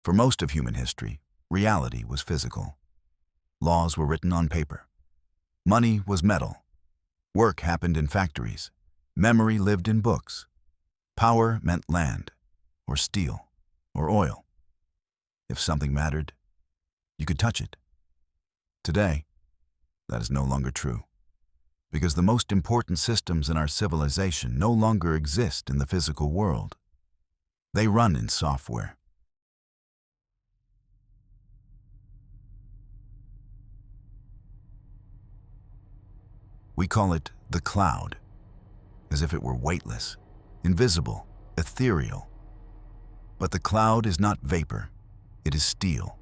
For most of human history, reality was physical. Laws were written on paper. Money was metal. Work happened in factories. Memory lived in books. Power meant land, or steel, or oil. If something mattered, you could touch it. Today, that is no longer true, because the most important systems in our civilization no longer exist in the physical world. They run in software. We call it the cloud, as if it were weightless, invisible, ethereal. But the cloud is not vapor. It is steel,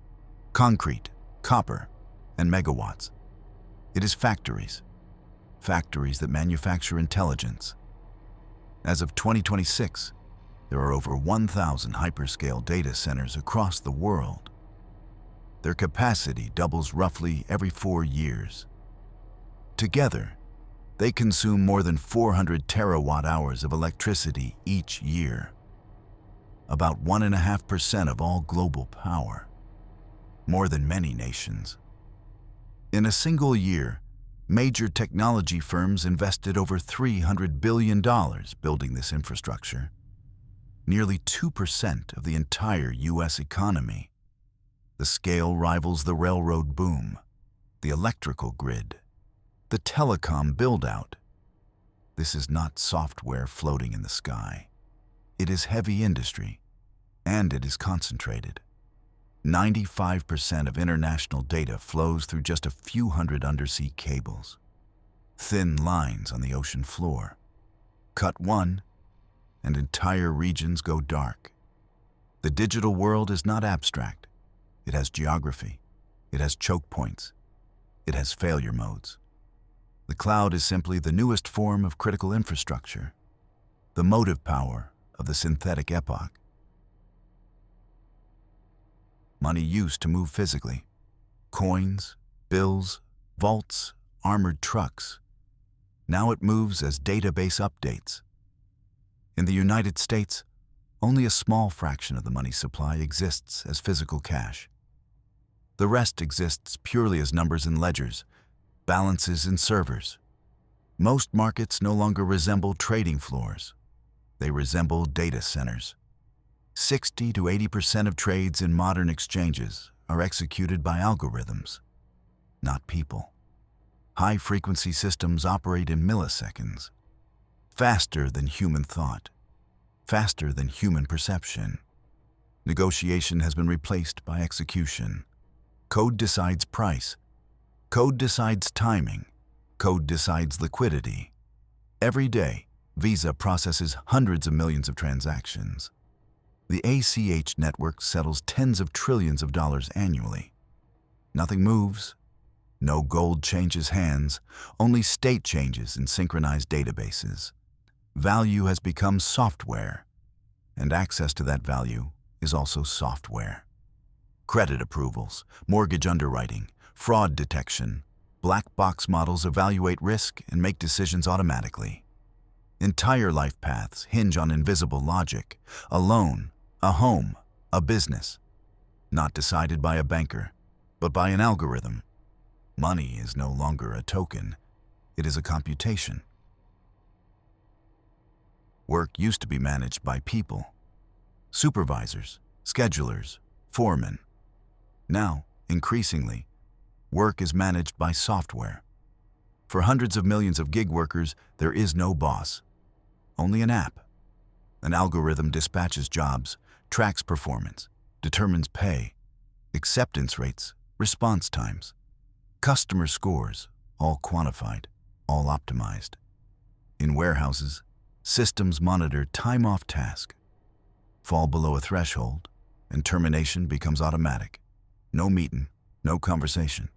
concrete, copper, and megawatts. It is factories that manufacture intelligence. As of 2026, there are over 1,000 hyperscale data centers across the world. Their capacity doubles roughly every 4 years. Together, they consume more than 400 terawatt-hours of electricity each year, about 1.5% of all global power, more than many nations. In a single year, major technology firms invested over $300 billion building this infrastructure, nearly 2% of the entire U.S. economy. The scale rivals the railroad boom, the electrical grid, the telecom build-out. This is not software floating in the sky. It is heavy industry, and it is concentrated. 95% of international data flows through just a few hundred undersea cables. Thin lines on the ocean floor. Cut one, and entire regions go dark. The digital world is not abstract. It has geography. It has choke points. It has failure modes. The cloud is simply the newest form of critical infrastructure, the motive power of the synthetic epoch. Money used to move physically. Coins, bills, vaults, armored trucks. Now it moves as database updates. In the United States, only a small fraction of the money supply exists as physical cash. The rest exists purely as numbers in ledgers, balances in servers. Most markets no longer resemble trading floors. They resemble data centers. 60 to 80% of trades in modern exchanges are executed by algorithms, not people. High-frequency systems operate in milliseconds, faster than human thought, faster than human perception. Negotiation has been replaced by execution. Code decides price. Code decides timing. Code decides liquidity. Every day, Visa processes hundreds of millions of transactions. The ACH network settles tens of trillions of dollars annually. Nothing moves. No gold changes hands. Only state changes in synchronized databases. Value has become software, and access to that value is also software. Credit approvals, mortgage underwriting, fraud detection, black box models evaluate risk and make decisions automatically. Entire life paths hinge on invisible logic, a loan, a home, a business, not decided by a banker, but by an algorithm. Money is no longer a token, it is a computation. Work used to be managed by people, supervisors, schedulers, foremen. Now, increasingly, work is managed by software. For hundreds of millions of gig workers, there is no boss, only an app. An algorithm dispatches jobs, tracks performance, determines pay, acceptance rates, response times, customer scores, all quantified, all optimized. In warehouses, systems monitor time off task, fall below a threshold, and termination becomes automatic. No meeting, no conversation,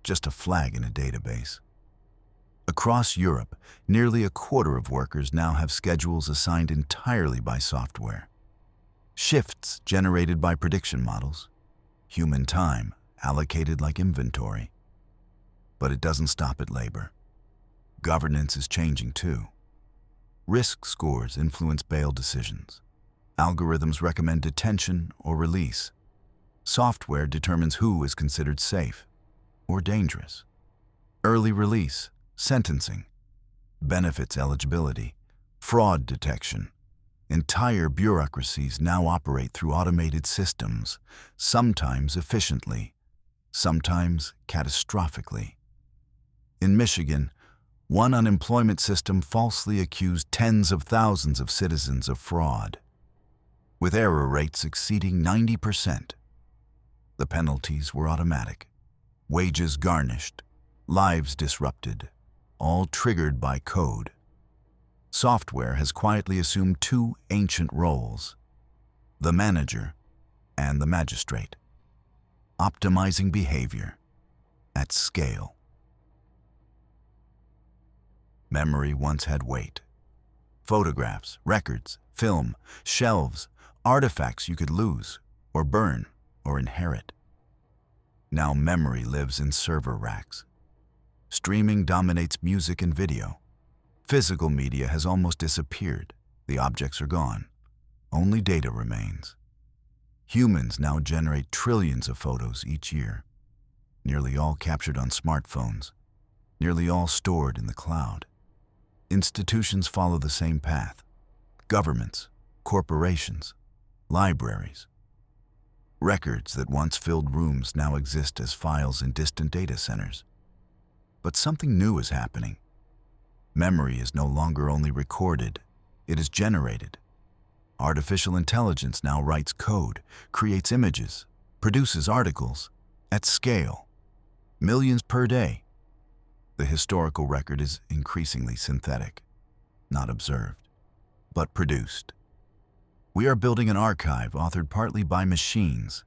just a flag in a database. Across Europe, nearly a quarter of workers now have schedules assigned entirely by software. Shifts generated by prediction models, human time allocated like inventory. But it doesn't stop at labor. Governance is changing too. Risk scores influence bail decisions. Algorithms recommend detention or release. Software determines who is considered safe or dangerous. Early release, sentencing, benefits eligibility, fraud detection. Entire bureaucracies now operate through automated systems, sometimes efficiently, sometimes catastrophically. In Michigan, one unemployment system falsely accused tens of thousands of citizens of fraud, with error rates exceeding 90%. The penalties were automatic, wages garnished, lives disrupted, all triggered by code. Software has quietly assumed two ancient roles, the manager and the magistrate, optimizing behavior at scale. Memory once had weight. Photographs, records, film, shelves, artifacts you could lose or burn or inherit. Now memory lives in server racks. Streaming dominates music and video. Physical media has almost disappeared. The objects are gone. Only data remains. Humans now generate trillions of photos each year, nearly all captured on smartphones, nearly all stored in the cloud. Institutions follow the same path. Governments, corporations, libraries. Records that once filled rooms now exist as files in distant data centers. But something new is happening. Memory is no longer only recorded, it is generated. Artificial intelligence now writes code, creates images, produces articles, at scale. Millions per day. The historical record is increasingly synthetic, not observed, but produced. We are building an archive authored partly by machines,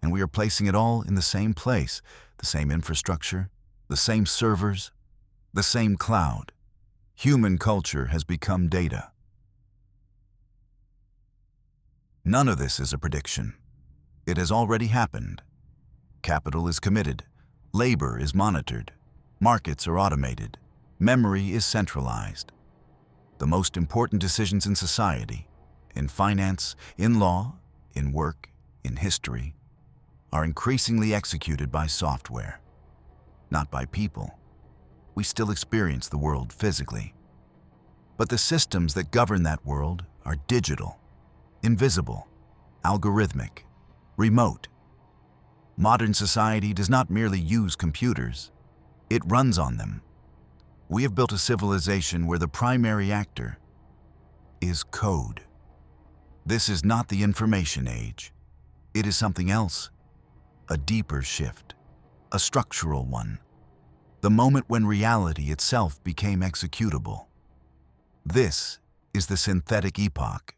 and we are placing it all in the same place, the same infrastructure, the same servers, the same cloud. Human culture has become data. None of this is a prediction. It has already happened. Capital is committed. Labor is monitored. Markets are automated. Memory is centralized. The most important decisions in society, in finance, in law, in work, in history, are increasingly executed by software, not by people. We still experience the world physically. But the systems that govern that world are digital, invisible, algorithmic, remote. Modern society does not merely use computers, it runs on them. We have built a civilization where the primary actor is code. This is not the information age. It is something else, a deeper shift, a structural one. The moment when reality itself became executable. This is the synthetic epoch.